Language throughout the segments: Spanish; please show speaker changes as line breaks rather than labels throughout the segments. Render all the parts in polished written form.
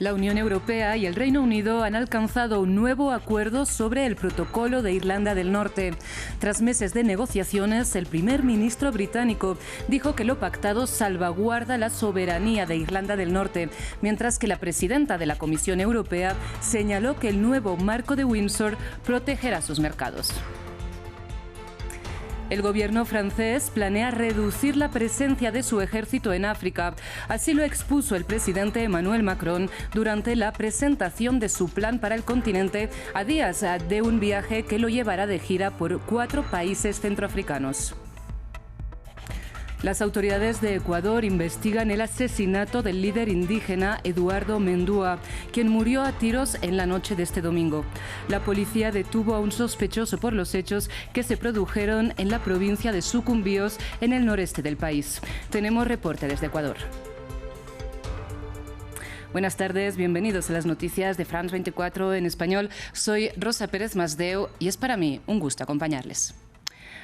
La Unión Europea y el Reino Unido han alcanzado un nuevo acuerdo sobre el protocolo de Irlanda del Norte. Tras meses de negociaciones, el primer ministro británico dijo que lo pactado salvaguarda la soberanía de Irlanda del Norte, mientras que la presidenta de la Comisión Europea señaló que el nuevo marco de Windsor protegerá sus mercados. El gobierno francés planea reducir la presencia de su ejército en África. Así lo expuso el presidente Emmanuel Macron durante la presentación de su plan para el continente a días de un viaje que lo llevará de gira por 4 países centroafricanos. Las autoridades de Ecuador investigan el asesinato del líder indígena Eduardo Mendúa, quien murió a tiros en la noche de este domingo. La policía detuvo a un sospechoso por los hechos que se produjeron en la provincia de Sucumbíos, en el noreste del país. Tenemos reporte desde Ecuador. Buenas tardes, bienvenidos a las noticias de France 24 en español. Soy Rosa Pérez Masdeu y es para mí un gusto acompañarles.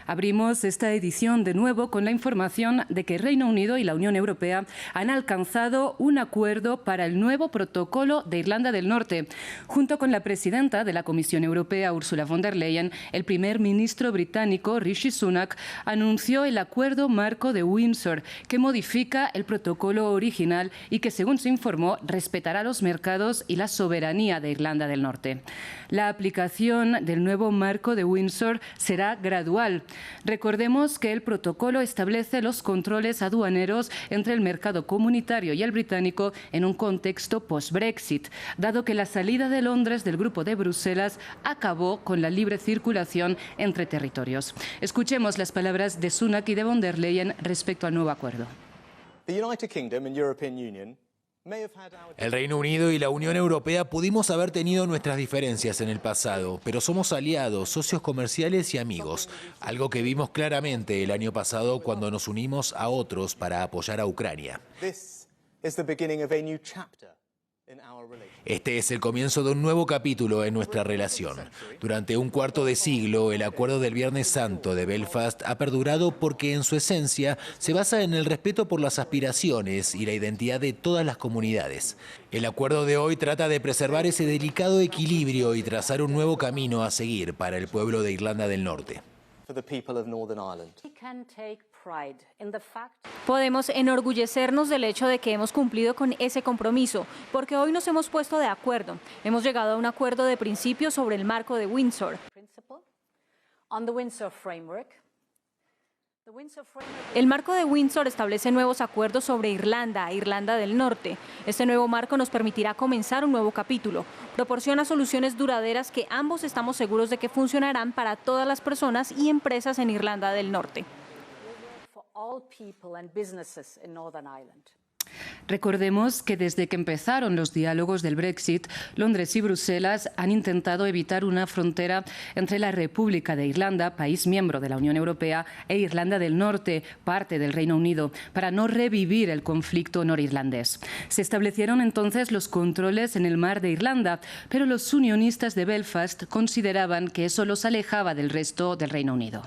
Abrimos esta edición de nuevo con la información de que Reino Unido y la Unión Europea han alcanzado un acuerdo para el nuevo protocolo de Irlanda del Norte. Junto con la presidenta de la Comisión Europea, Ursula von der Leyen, el primer ministro británico, Rishi Sunak, anunció el acuerdo marco de Windsor, que modifica el protocolo original y que, según se informó, respetará los mercados y la soberanía de Irlanda del Norte. La aplicación del nuevo marco de Windsor será gradual. Recordemos que el protocolo establece los controles aduaneros entre el mercado comunitario y el británico en un contexto post-Brexit, dado que la salida de Londres del Grupo de Bruselas acabó con la libre circulación entre territorios. Escuchemos las palabras de Sunak y de von der Leyen respecto al nuevo acuerdo.
El Reino Unido y la Unión Europea pudimos haber tenido nuestras diferencias en el pasado, pero somos aliados, socios comerciales y amigos, algo que vimos claramente el año pasado cuando nos unimos a otros para apoyar a Ucrania. Este es el comienzo de un nuevo capítulo en nuestra relación. Durante un cuarto de siglo, el acuerdo del Viernes Santo de Belfast ha perdurado porque en su esencia se basa en el respeto por las aspiraciones y la identidad de todas las comunidades. El acuerdo de hoy trata de preservar ese delicado equilibrio y trazar un nuevo camino a seguir para el pueblo de Irlanda del Norte.
Podemos enorgullecernos del hecho de que hemos cumplido con ese compromiso, porque hoy nos hemos puesto de acuerdo. Hemos llegado a un acuerdo de principio sobre el marco de Windsor. El marco de Windsor establece nuevos acuerdos sobre Irlanda e Irlanda del Norte. Este nuevo marco nos permitirá comenzar un nuevo capítulo. Proporciona soluciones duraderas que ambos estamos seguros de que funcionarán para todas las personas y empresas en Irlanda del Norte.
Recordemos que desde que empezaron los diálogos del Brexit, Londres y Bruselas han intentado evitar una frontera entre la República de Irlanda, país miembro de la Unión Europea, e Irlanda del Norte, parte del Reino Unido, para no revivir el conflicto norirlandés. Se establecieron entonces los controles en el mar de Irlanda, pero los unionistas de Belfast consideraban que eso los alejaba del resto del Reino Unido.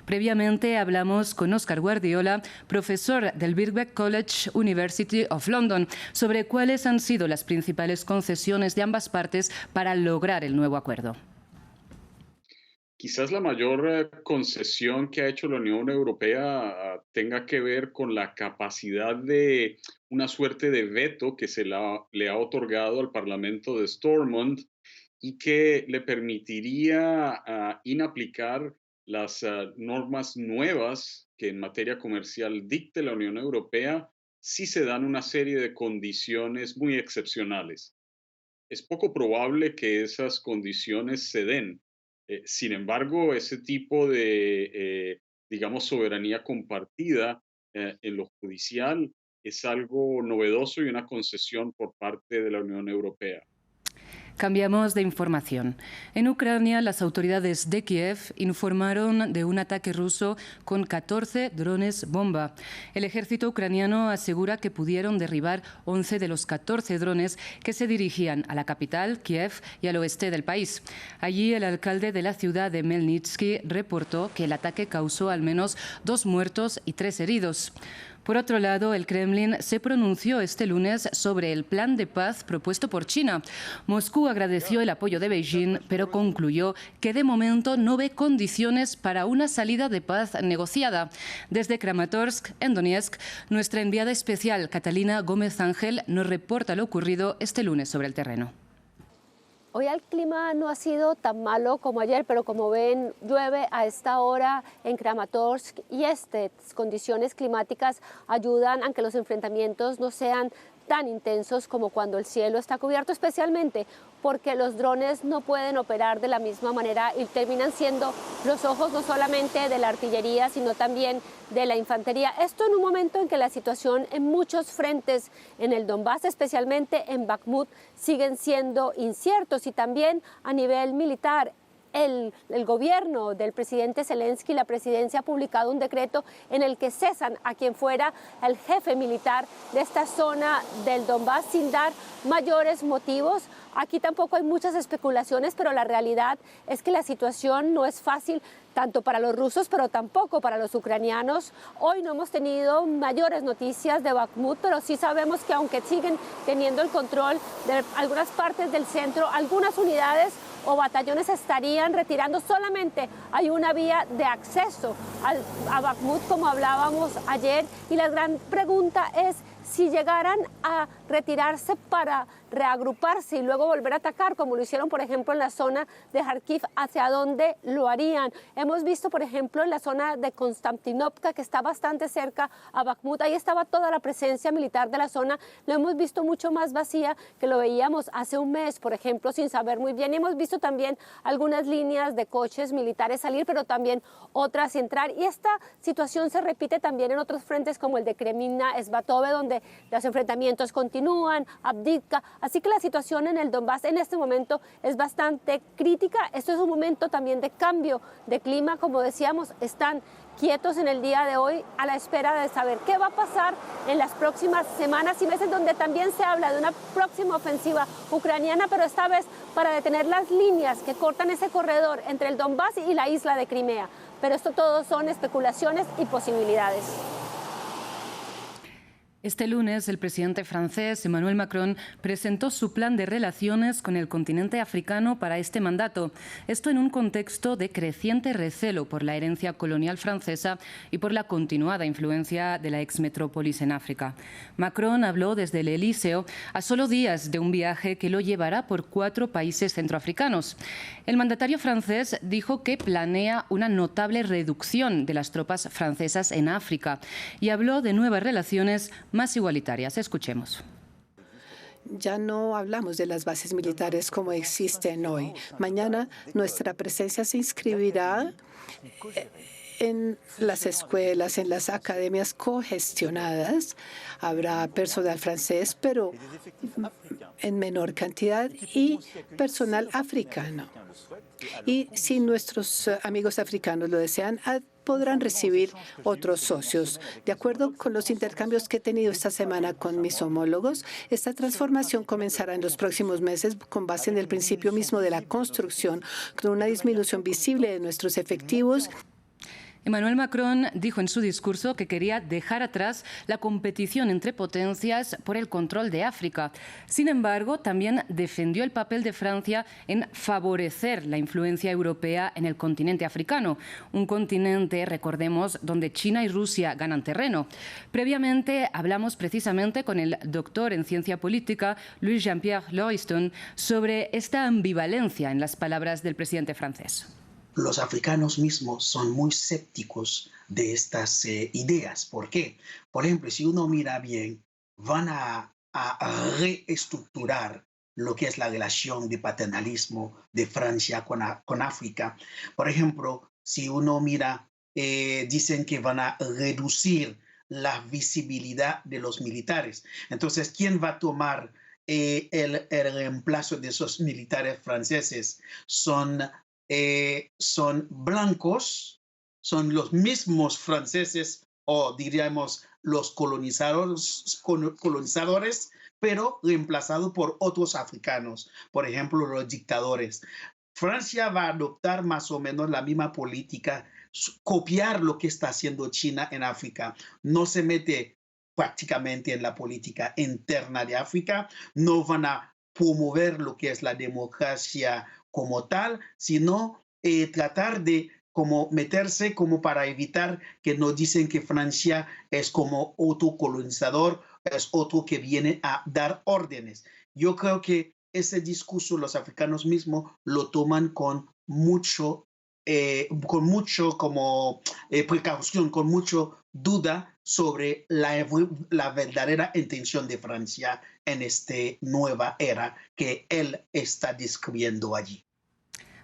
Previamente hablamos con Óscar Guardiola, profesor del Birkbeck College, University of London, sobre cuáles han sido las principales concesiones de ambas partes para lograr el nuevo acuerdo.
Quizás la mayor concesión que ha hecho la Unión Europea tenga que ver con la capacidad de una suerte de veto que le ha otorgado al Parlamento de Stormont y que le permitiría inaplicar las normas nuevas que en materia comercial dicte la Unión Europea si se dan una serie de condiciones muy excepcionales. Es poco probable que esas condiciones se den. Sin embargo, ese tipo de, soberanía compartida en lo judicial es algo novedoso y una concesión por parte de la Unión Europea.
Cambiamos de información. En Ucrania, las autoridades de Kiev informaron de un ataque ruso con 14 drones bomba. El ejército ucraniano asegura que pudieron derribar 11 de los 14 drones que se dirigían a la capital, Kiev, y al oeste del país. Allí, el alcalde de la ciudad de Melnytsky reportó que el ataque causó al menos 2 muertos y 3 heridos. Por otro lado, el Kremlin se pronunció este lunes sobre el plan de paz propuesto por China. Moscú agradeció el apoyo de Beijing, pero concluyó que de momento no ve condiciones para una salida de paz negociada. Desde Kramatorsk, en Donetsk, nuestra enviada especial Catalina Gómez Ángel nos reporta lo ocurrido este lunes sobre el terreno.
Hoy el clima no ha sido tan malo como ayer, pero como ven, llueve a esta hora en Kramatorsk y estas condiciones climáticas ayudan a que los enfrentamientos no sean tan intensos como cuando el cielo está cubierto, especialmente porque los drones no pueden operar de la misma manera y terminan siendo los ojos no solamente de la artillería, sino también de la infantería. Esto en un momento en que la situación en muchos frentes en el Donbass, especialmente en Bakhmut, siguen siendo inciertos y también a nivel militar. El gobierno del presidente Zelensky, la presidencia, ha publicado un decreto en el que cesan a quien fuera el jefe militar de esta zona del Donbass sin dar mayores motivos. Aquí tampoco hay muchas especulaciones, pero la realidad es que la situación no es fácil tanto para los rusos, pero tampoco para los ucranianos. Hoy no hemos tenido mayores noticias de Bakhmut, pero sí sabemos que aunque siguen teniendo el control de algunas partes del centro, algunas unidades o batallones estarían retirando. Solamente hay una vía de acceso a Bakhmut, como hablábamos ayer, y la gran pregunta es si llegaran a retirarse para reagruparse y luego volver a atacar, como lo hicieron, por ejemplo, en la zona de Kharkiv, ¿hacia dónde lo harían? Hemos visto, por ejemplo, en la zona de Konstantinovka, que está bastante cerca a Bakhmut, ahí estaba toda la presencia militar de la zona. Lo hemos visto mucho más vacía que lo veíamos hace un mes, por ejemplo, sin saber muy bien. Y hemos visto también algunas líneas de coches militares salir, pero también otras entrar. Y esta situación se repite también en otros frentes como el de Kremina, Svatove, donde los enfrentamientos continúan, Avdiivka. Así que la situación en el Donbass en este momento es bastante crítica. Esto es un momento también de cambio de clima. Como decíamos, están quietos en el día de hoy a la espera de saber qué va a pasar en las próximas semanas y meses, donde también se habla de una próxima ofensiva ucraniana, pero esta vez para detener las líneas que cortan ese corredor entre el Donbass y la isla de Crimea. Pero esto todo son especulaciones y posibilidades.
Este lunes, el presidente francés Emmanuel Macron presentó su plan de relaciones con el continente africano para este mandato. Esto en un contexto de creciente recelo por la herencia colonial francesa y por la continuada influencia de la exmetrópolis en África. Macron habló desde el Elíseo a solo días de un viaje que lo llevará por 4 países centroafricanos. El mandatario francés dijo que planea una notable reducción de las tropas francesas en África y habló de nuevas relaciones más igualitarias. Escuchemos.
Ya no hablamos de las bases militares como existen hoy. Mañana nuestra presencia se inscribirá en las escuelas, en las academias cogestionadas. Habrá personal francés, pero en menor cantidad, y personal africano. Y si nuestros amigos africanos lo desean, podrán recibir otros socios. De acuerdo con los intercambios que he tenido esta semana con mis homólogos, esta transformación comenzará en los próximos meses con base en el principio mismo de la construcción, con una disminución visible de nuestros efectivos.
Emmanuel Macron dijo en su discurso que quería dejar atrás la competición entre potencias por el control de África. Sin embargo, también defendió el papel de Francia en favorecer la influencia europea en el continente africano, un continente, recordemos, donde China y Rusia ganan terreno. Previamente hablamos precisamente con el doctor en ciencia política, Louis Jean-Pierre Lauriston, sobre esta ambivalencia en las palabras del presidente francés.
Los africanos mismos son muy escépticos de estas ideas. ¿Por qué? Por ejemplo, si uno mira bien, van a reestructurar lo que es la relación de paternalismo de Francia con África. Por ejemplo, si uno mira, dicen que van a reducir la visibilidad de los militares. Entonces, ¿quién va a tomar el reemplazo de esos militares franceses? Son blancos, son los mismos franceses, o diríamos los colonizadores, pero reemplazados por otros africanos, por ejemplo, los dictadores. Francia va a adoptar más o menos la misma política, copiar lo que está haciendo China en África. No se mete prácticamente en la política interna de África, no van a promover lo que es la democracia como tal, sino tratar de como meterse como para evitar que nos dicen que Francia es como otro colonizador, es otro que viene a dar órdenes. Yo creo que ese discurso los africanos mismos lo toman con mucho como precaución, con mucho duda sobre la verdadera intención de Francia en esta nueva era que él está describiendo allí.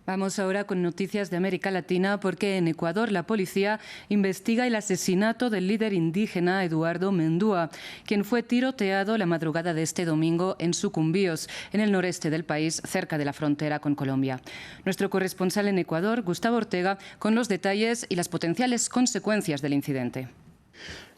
Vamos ahora con noticias de América Latina porque en Ecuador la policía investiga el asesinato del líder indígena Eduardo Mendúa, quien fue tiroteado la madrugada de este domingo en Sucumbíos, en el noreste del país, cerca de la frontera con Colombia. Nuestro corresponsal en Ecuador, Gustavo Ortega, con los detalles y las potenciales consecuencias del incidente.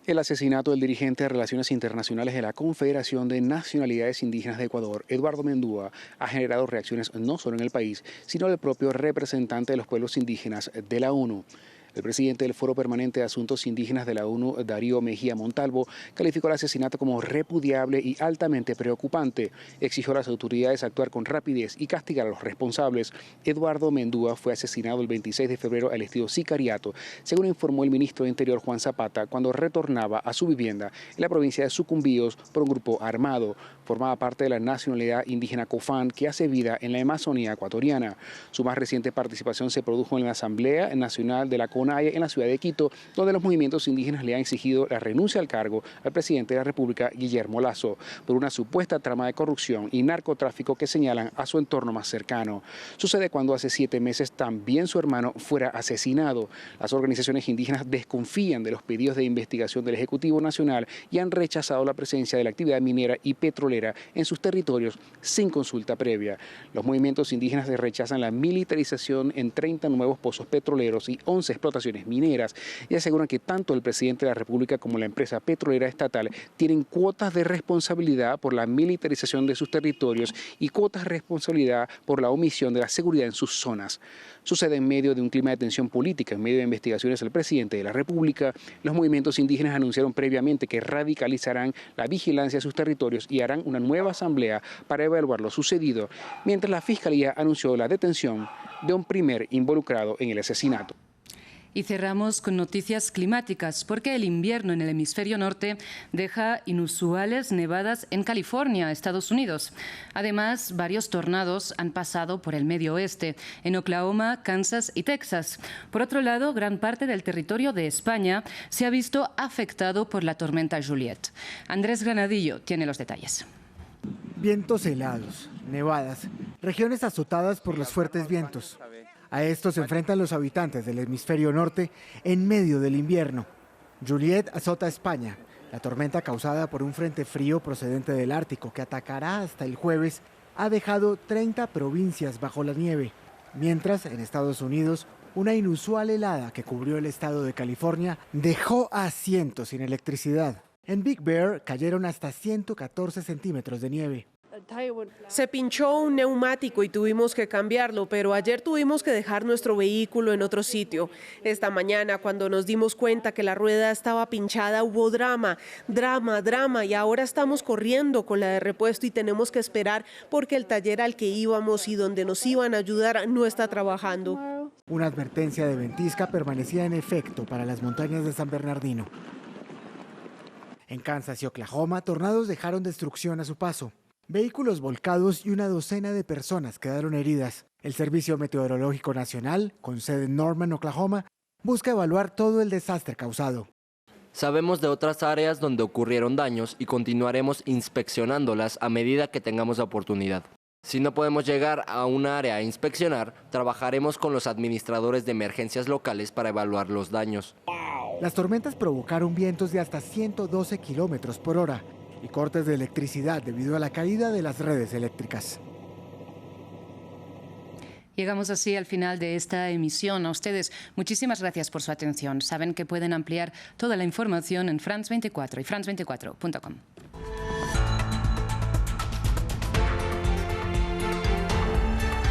El asesinato del dirigente de Relaciones Internacionales de la Confederación de Nacionalidades Indígenas de Ecuador, Eduardo Mendúa, ha generado reacciones no solo en el país, sino del propio representante de los pueblos indígenas de la ONU. El presidente del Foro Permanente de Asuntos Indígenas de la ONU, Darío Mejía Montalvo, calificó el asesinato como repudiable y altamente preocupante. Exigió a las autoridades actuar con rapidez y castigar a los responsables. Eduardo Mendúa fue asesinado el 26 de febrero al estilo sicariato, según informó el ministro de Interior Juan Zapata, cuando retornaba a su vivienda en la provincia de Sucumbíos por un grupo armado. Formaba parte de la nacionalidad indígena Cofán, que hace vida en la Amazonía ecuatoriana. Su más reciente participación se produjo en la Asamblea Nacional de la en la ciudad de Quito, donde los movimientos indígenas le han exigido la renuncia al cargo al presidente de la República, Guillermo Lasso, por una supuesta trama de corrupción y narcotráfico que señalan a su entorno más cercano. Sucede cuando hace 7 meses también su hermano fuera asesinado. Las organizaciones indígenas desconfían de los pedidos de investigación del Ejecutivo Nacional y han rechazado la presencia de la actividad minera y petrolera en sus territorios sin consulta previa. Los movimientos indígenas rechazan la militarización en 30 nuevos pozos petroleros y 11 explotaciones mineras y aseguran que tanto el presidente de la República como la empresa petrolera estatal tienen cuotas de responsabilidad por la militarización de sus territorios y cuotas de responsabilidad por la omisión de la seguridad en sus zonas. Sucede en medio de un clima de tensión política, en medio de investigaciones del presidente de la República. Los movimientos indígenas anunciaron previamente que radicalizarán la vigilancia de sus territorios y harán una nueva asamblea para evaluar lo sucedido, mientras la Fiscalía anunció la detención de un primer involucrado en el asesinato.
Y cerramos con noticias climáticas, porque el invierno en el hemisferio norte deja inusuales nevadas en California, Estados Unidos. Además, varios tornados han pasado por el medio oeste, en Oklahoma, Kansas y Texas. Por otro lado, gran parte del territorio de España se ha visto afectado por la tormenta Juliette. Andrés Granadillo tiene los detalles.
Vientos helados, nevadas, regiones azotadas por los fuertes vientos. A esto se enfrentan los habitantes del hemisferio norte en medio del invierno. Juliette azota España. La tormenta causada por un frente frío procedente del Ártico que atacará hasta el jueves ha dejado 30 provincias bajo la nieve. Mientras, en Estados Unidos, una inusual helada que cubrió el estado de California dejó a cientos sin electricidad. En Big Bear cayeron hasta 114 centímetros de nieve.
Se pinchó un neumático y tuvimos que cambiarlo, pero ayer tuvimos que dejar nuestro vehículo en otro sitio. Esta mañana, cuando nos dimos cuenta que la rueda estaba pinchada, hubo drama, y ahora estamos corriendo con la de repuesto y tenemos que esperar porque el taller al que íbamos y donde nos iban a ayudar no está trabajando.
Una advertencia de ventisca permanecía en efecto para las montañas de San Bernardino. En Kansas y Oklahoma, tornados dejaron destrucción a su paso. Vehículos volcados y una docena de personas quedaron heridas. El Servicio Meteorológico Nacional, con sede en Norman, Oklahoma, busca evaluar todo el desastre causado.
Sabemos de otras áreas donde ocurrieron daños y continuaremos inspeccionándolas a medida que tengamos la oportunidad. Si no podemos llegar a un área a inspeccionar, trabajaremos con los administradores de emergencias locales para evaluar los daños.
Las tormentas provocaron vientos de hasta 112 kilómetros por hora y cortes de electricidad debido a la caída de las redes eléctricas.
Llegamos así al final de esta emisión. A ustedes, muchísimas gracias por su atención. Saben que pueden ampliar toda la información en France 24 y france24.com.